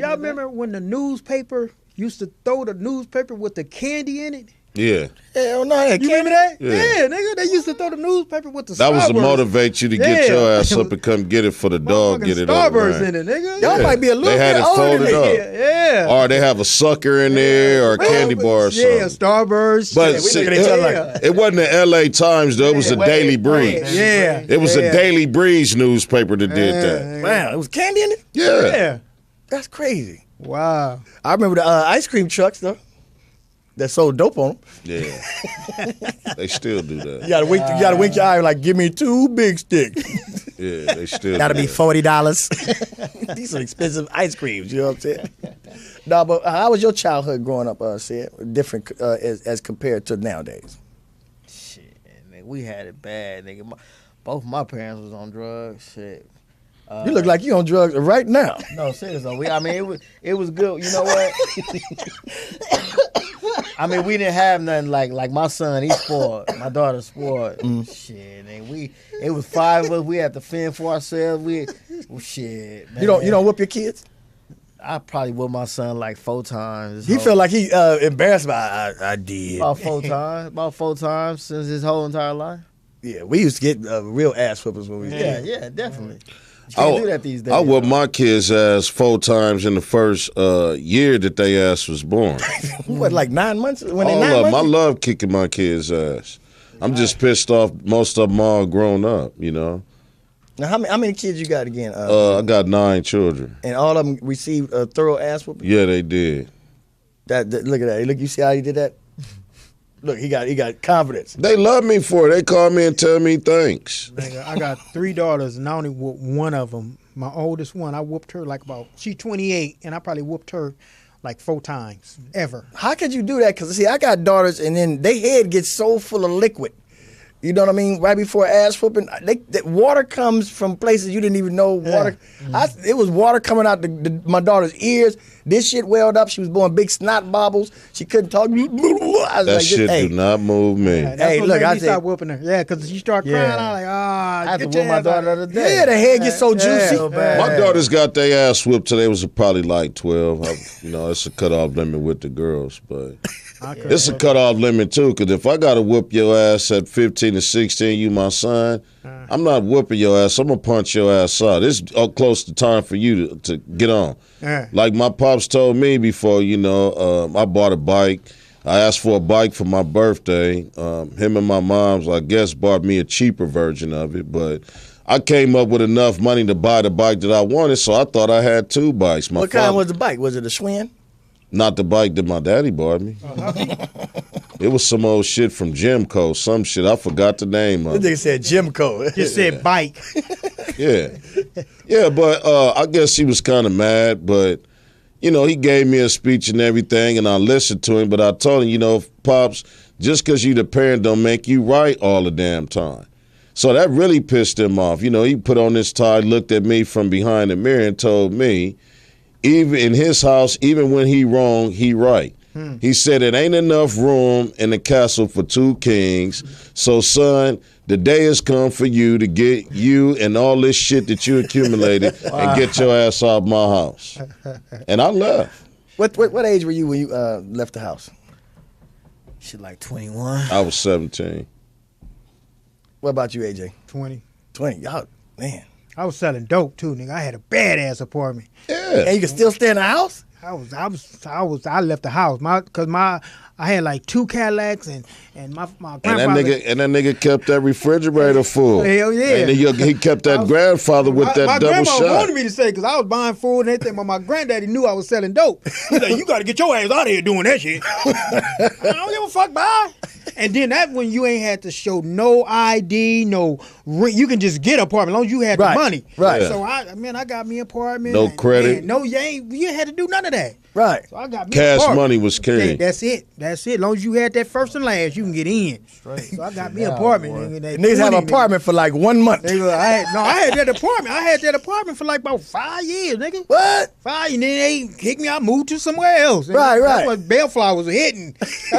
y'all remember when the newspaper used to throw the newspaper with the candy in it? Yeah. Hell no, You remember that? Yeah. Nigga, they used to throw the newspaper with the That was to Starburst. motivate you to get Yeah. your ass up and come get it for the dog, get it over. Starburst in it, nigga. Y'all might be a little They had bit it older than folded me. up. Yeah. Or they have a sucker in there or a candy bar or something. Yeah, Starburst. But we see, look at each other like, it wasn't the LA Times though, it was the Daily Breeze. Yeah. It was a Daily Breeze newspaper that did that. wow, it was candy in it? Yeah. That's crazy. Wow. I remember the ice cream trucks, though, that sold dope on them. Yeah. They still do that. You gotta wink your eye like, give me 2 big sticks. Yeah, they still Gotta do be that. $40. These are expensive ice creams, you know what I'm saying? No, but how was your childhood growing up, Sid? Different as compared to nowadays? Shit, nigga, we had it bad, nigga. Both my parents was on drugs. Shit. You look like you on drugs right now. No, seriously. It was good. You know what? I mean, we didn't have nothing like my son. He's spoiled. My daughter's spoiled. Shit, nigga. It was 5 of us. We had to fend for ourselves. Shit. Man. You don't whoop your kids? I probably whooped my son like 4 times. He felt like he embarrassed by I did. about 4 times. About 4 times since his whole entire life. Yeah, we used to get real ass whoopers when we was kids. Yeah, definitely. You can't do that these days. I whooped my kids' ass 4 times in the first year that they ass was born. What, like 9 months? When they All 9 of them. I months? love kicking my kids' ass. I'm just pissed off. Most of them all grown up, you know. Now, how many kids you got again? I got 9 children. And all of them received a thorough ass whooping? Yeah, they did. Look at that. Look, you see how he did that? Look, he got confidence. They love me for it. They call me and tell me thanks. Nigga, I got 3 daughters, and I only whooped one of them. My oldest one, I whooped her she's 28, and I probably whooped her like 4 times, ever. How could you do that? Because, see, I got daughters, and then their head gets so full of liquid. You know what I mean? Right before ass whooping, water comes from places you didn't even know water. It was water coming out my daughter's ears. This shit welled up. She was blowing big snot bobbles. She couldn't talk. I was That like, shit hey, do not move me. That's Hey, what look, made I me said- start whooping her. Yeah, because she started crying. Yeah. I'm like, I had to get your whoop my ass daughter out. the other day. Yeah, the head gets so juicy. so bad. My daughters got their ass whooped till they was probably like 12. It's a cutoff limit with the girls, but it's a cutoff limit too. Because if I gotta whoop your ass at 15 or 16, you my son, I'm not whooping your ass. I'm gonna punch your ass out. It's close to time for you to get on. Like my pops told me before, I bought a bike. I asked for a bike for my birthday. Him and my mom's, I guess, bought me a cheaper version of it, but I came up with enough money to buy the bike that I wanted, so I thought I had 2 bikes. What kind was the bike? Was it a Schwinn? Not the bike that my daddy bought me. It was some old shit from Jimco, some shit. I forgot the name of This it. nigga said Jimco. Just said bike. Yeah. Yeah, but I guess he was kind of mad, but, he gave me a speech and everything, and I listened to him, but I told him, Pops, just because you the parent don't make you right all the damn time. So that really pissed him off. He put on this tie, looked at me from behind the mirror and told me, even in his house, even when he wrong, he right. He said it ain't enough room in the castle for 2 kings. So, son, the day has come for you to get you and all this shit that you accumulated and get your ass out of my house. And I left. What age were you when you left the house? Shit, like 21. I was 17. What about you, AJ? 20. 20. Y'all, man. I was selling dope too, nigga. I had a badass apartment. Yeah. And you can still stay in the house? I left the house. I had like 2 Cadillacs and my grandfather. And that nigga kept that refrigerator full. Hell yeah. And he kept that grandfather with that my double grandma shot. wanted me to say because I was buying food and everything, but my granddaddy knew I was selling dope. He's like, you got to get your ass out of here doing that shit. I don't give a fuck, bye. And then that when you ain't had to show no ID, no rent. You can just get an apartment as long as you had the money. Right. Yeah. So I got me an apartment. No credit. Man, you ain't had to do none of that. Right. So I got me Cash an apartment. money was king. That's it. As long as you had that first and last, you can get in. Straight. So I got me an apartment. Niggas have an apartment for like 1 month. I had that apartment. I had that apartment for like about 5 years, nigga. What? 5, and then they kicked me out, moved to somewhere else. Right. That's what Bellflower was hitting.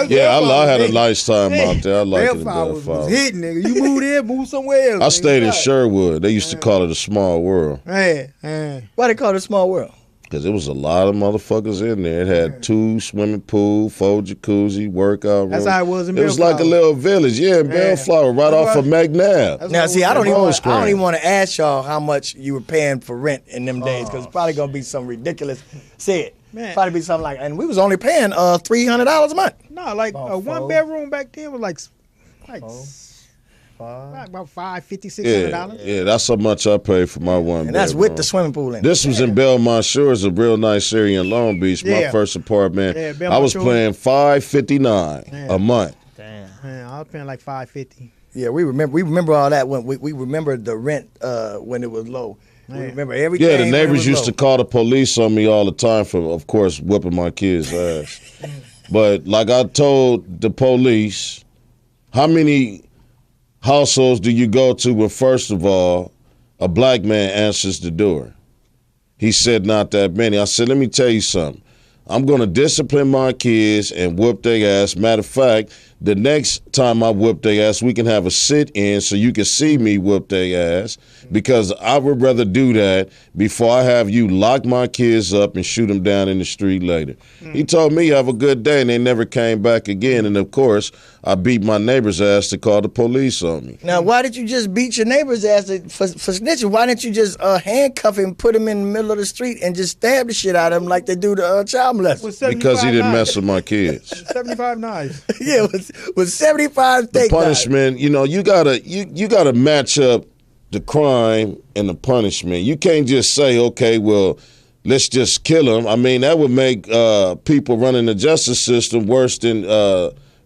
Yeah, I had a nice time out there. I liked it in Bellflower Bellflower. was hitting, nigga. You moved there, moved somewhere else. I nigga. stayed in Sherwood. They used to call it a small world Man. Why they call it a small world? because it was a lot of motherfuckers in there. It had 2 swimming pool, 4 jacuzzi, workout room. That's how it was in It was like a Bellflower. little village, in Bellflower, right off of McNabb. Now, see, I don't Screen. even want to ask y'all how much you were paying for rent in them days, because it's probably gonna be some ridiculous. Say it. Man. Probably be something like, and we was only paying $300 a month. No, like a 1-bedroom back then was like about $550, $600. Yeah, that's how much I paid for my one. And that's with the swimming pool in it. This was in Belmont Shores, a real nice area in Long Beach. My Yeah. first apartment. Yeah, I Belmont was Shores. paying $559 a month. Man, I was paying like $550. Yeah, we remember all that when we remember the rent when it was low. We remember everything. Yeah, the when it neighbors was used low. to call the police on me all the time for, of course, whipping my kids' ass. But like I told the police, how many households do you go to when, first of all, a black man answers the door? He said, not that many. I said, let me tell you something. I'm going to discipline my kids and whoop their ass. Matter of fact, the next time I whoop their ass, we can have a sit-in so you can see me whoop their ass, because I would rather do that before I have you lock my kids up and shoot them down in the street later. He told me, have a good day, and they never came back again. And, of course, I beat my neighbor's ass to call the police on me. Now, why did you just beat your neighbor's ass for snitching? Why didn't you just handcuff him, put him in the middle of the street, and just stab the shit out of him like they do the child molesters? Because he didn't mess with my kids. 75 knives. Yeah, with 75 steak The knives. punishment, you gotta match up the crime and the punishment. You can't just say, okay, well, let's just kill him. I mean, that would make people running the justice system worse than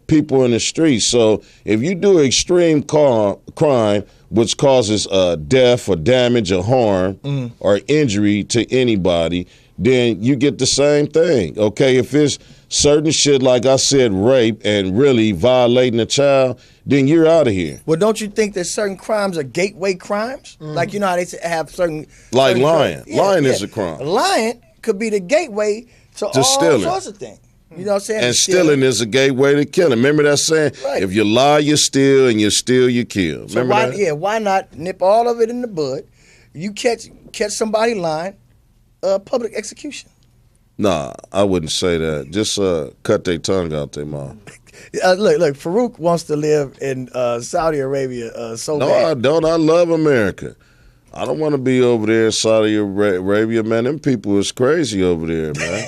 people in the streets. So if you do extreme crime, which causes death or damage or harm or injury to anybody, then you get the same thing. Okay, if it's certain shit, like I said, rape and really violating a child, then you're out of here. Well, don't you think that certain crimes are gateway crimes? Like, you know how they have certain... Like certain lying. crimes? Lying is a crime. Lying could be the gateway to all stealing. sorts of things. You know what I'm saying? And stealing is a gateway to killing. Remember that saying? Right. If you lie, you steal, and you steal, you kill. So Remember that? why not nip all of it in the bud? You catch somebody lying, public execution. Nah, I wouldn't say that. Just cut their tongue out their mouth. Look, Farouk wants to live in Saudi Arabia so No, bad. I don't. I love America. I don't want to be over there in Saudi Arabia, man. Them people is crazy over there, man.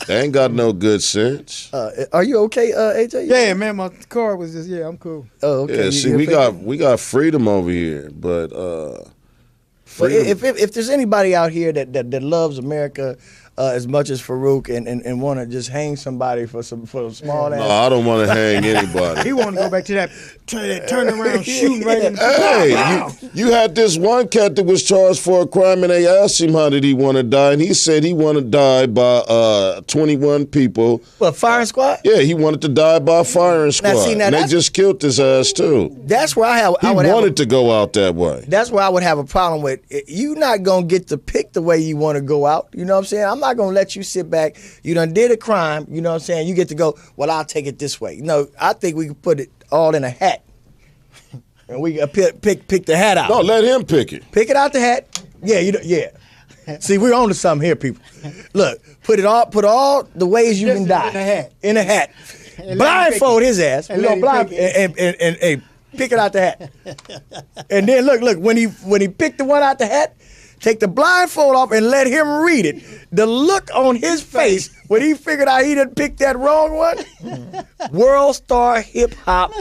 They ain't got no good sense. Are you okay, AJ? Yeah, man, my car was just, I'm cool. Oh, okay. Yeah, see, we got freedom over here, but freedom. If there's anybody out here that loves America as much as Farouk and want to just hang somebody for a small No, ass. I don't want to hang anybody. He wanted to go back to that turn around shooting right in the Hey, you had this one cat that was charged for a crime, and they asked him how did he want to die, and he said he wanted to die by 21 people. What, firing squad? Yeah, he wanted to die by firing squad. see, now and they that's- just killed his ass too. That's where I He would wanted to go out that way. That's where I would have a problem with. You not gonna get to pick the way you want to go out. You know what I'm saying? I'm not gonna let you sit back. You done did a crime. You know what I'm saying? You get to go. Well, I'll take it this way. No, I think we can put it all in a hat, and we can pick the hat out. No, let him pick it. Pick it out the hat. Yeah, yeah. See, we're on to something here, people. Look, put all the ways you can die in a hat. In a hat. And Blindfold his ass. And We let gonna him blind pick it. and pick it out the hat. And then look when he picked the one out the hat, take the blindfold off and let him read it. The look on his face when he figured out he done picked that wrong one. World star hip hop,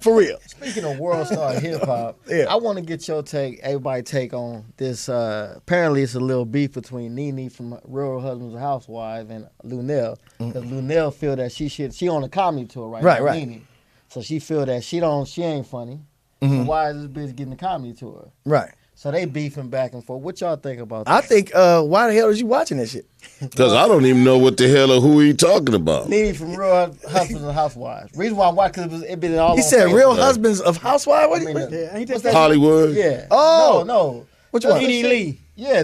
for real. Speaking of world star hip hop, Yeah. I want to get your take, everybody's take on this. Apparently, it's a little beef between Nene from Real Husbands of Housewives and Lunel, because Lunel feel that she on a comedy tour right now, Right. Nene. So she feel that she ain't funny. So why is this bitch getting a comedy tour? Right. So they beefing back and forth. What y'all think about that? I think, why the hell is you watching this shit? Because I don't even know what the hell or who he talking about. Nene from Real Husbands and Housewives. Reason why I'm watching because it been all He on said Facebook. Real Husbands of Housewives? What I mean, Ain't what's that Hollywood. Yeah. Oh. No. Which one? Nene Lee? Yeah.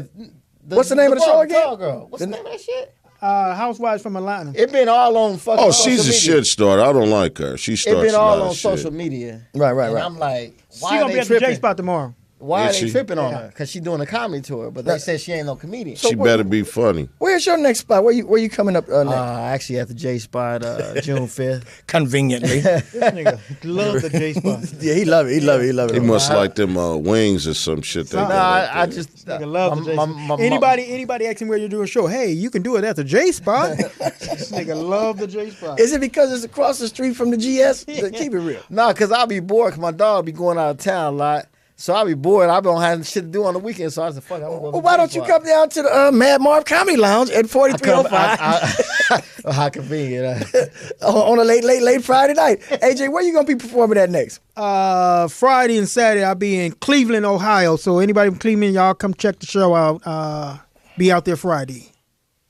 What's the name of the show again? Tall girl. What's the name of that shit? Housewives from Atlanta. It been all on fucking. Oh, social she's a media. shit starter. I don't like her. She It starts been a all lot on of shit. social media. Right. And I'm like, She why are gonna be they at the J tripping? Spot tomorrow. Why are Is they she? tripping on her? Because she doing a comedy tour, but they said she ain't no comedian. She better be funny. Where's your next spot? Where you coming up next? Actually at the J Spot June 5th. Conveniently. Nigga love the J Spot. Yeah, he love it. He must like them wings or some shit. They No, got up I there. just Nigga love the J Spot. Anybody asking where you're doing a show? Hey, you can do it at the J Spot. This nigga love the J Spot. Is it because it's across the street from the GS? Keep it real. No, because I'll be bored because my dog be going out of town a lot. So I'll be bored. I don't have shit to do on the weekend. So I said, fuck, I'm going to go to Well, why don't you come down to the Mad Marv Comedy Lounge at 4305 How convenient. on a late Friday night? AJ, where you going to be performing at next? Friday and Saturday, I'll be in Cleveland, Ohio. So anybody from Cleveland, y'all come check the show out. Be out there Friday.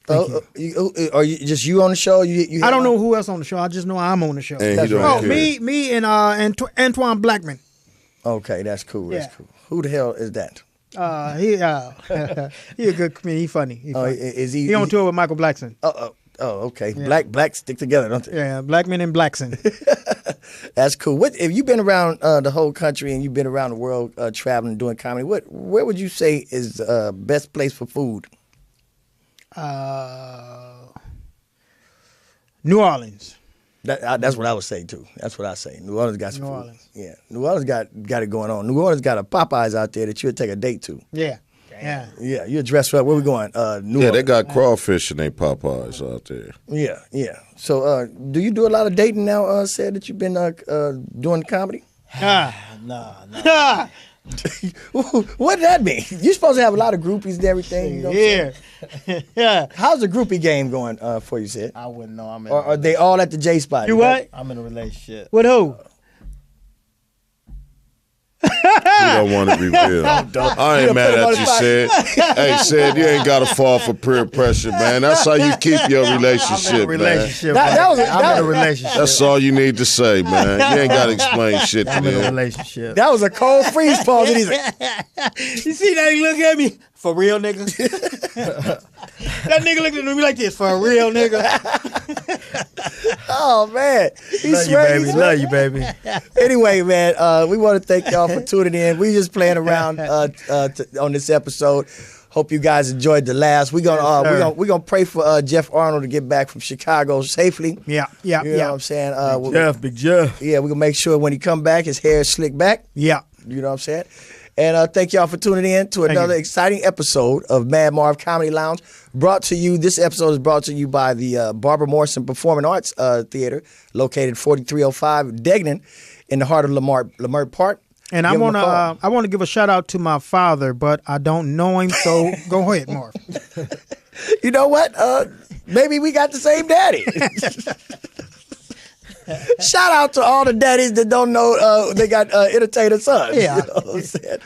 Are you just you on the show? You I don't know who else on the show. I just know I'm on the show. And he don't Oh, care. me and Antoine Blackman. Okay, that's cool. Yeah. That's cool. Who the hell is that? He a good comedian. He funny. He Oh, funny. is he? He on tour with Michael Blackson. Oh, okay. Black stick together, don't they? Yeah, Blackman and Blackson. That's cool. What if you've been around the whole country and you've been around the world traveling doing comedy? Where would you say is best place for food? New Orleans. That's what I would say too. That's what I say. New Orleans got some New food. Orleans. Yeah, New Orleans got it going on. New Orleans got a Popeyes out there that you'll take a date to. Yeah. Yeah, you'll dress up. Where we going? New Yeah, Orleans. they got crawfish and they Popeyes out there. Yeah. So, do you do a lot of dating now? Said that you've been doing comedy. No. What did that mean? You're supposed to have a lot of groupies and everything. You know what I'm saying? Yeah. How's the groupie game going for you, Sid? I wouldn't know. Or are they all at the J Spot? You what? I'm in a relationship. With who? You don't want to reveal. I ain't mad at you, Sid. Hey, Sid, you ain't got to fall for peer pressure, man. That's how you keep your relationship, man. That I'm in a relationship. That's all you need to say, man. You ain't got to explain shit to I'm in a them. relationship. That was a cold freeze pause. And he's like, You see that he look at me? For real, nigga? That nigga looked at me like this. For a real, nigga? oh man, he's Love you, baby. Anyway, man, we want to thank y'all for tuning in. We just playing around on this episode. Hope you guys enjoyed the last. We're gonna pray for Jeff Arnold to get back from Chicago safely. Yeah. You know what I'm saying? Big Jeff. Yeah, we're gonna make sure when he come back, his hair is slicked back. Yeah. You know what I'm saying? And thank y'all for tuning in to another exciting episode of Mad Marv Comedy Lounge. This episode is brought to you by the Barbara Morrison Performing Arts Theater, located 4305 Degnan, in the heart of Lamert Park. And I want to give a shout out to my father, but I don't know him, so go ahead, Marv. You know what? Maybe we got the same daddy. Shout out to all the daddies that don't know they got entertainer sons. Yeah. You know what I'm saying?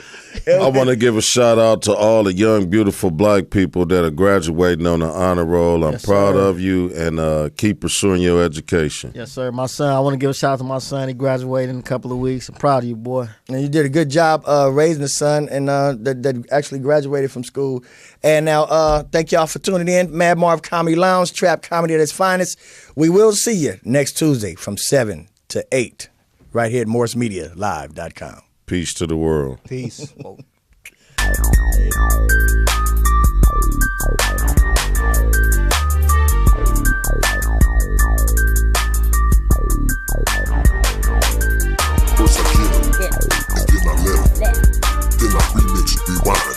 I want to give a shout out to all the young, beautiful black people that are graduating on the honor roll. I'm proud of you, and keep pursuing your education. Yes, sir. My son, I want to give a shout out to my son. He graduated in a couple of weeks. I'm proud of you, boy. And you did a good job raising a son and that actually graduated from school. And now, thank y'all for tuning in. Mad Marv Comedy Lounge, trap comedy at its finest. We will see you next Tuesday from 7 to 8 right here at MorseMediaLive.com. Peace to the world. Peace. First I get 'em, then I let 'em, then I remix it, rewind.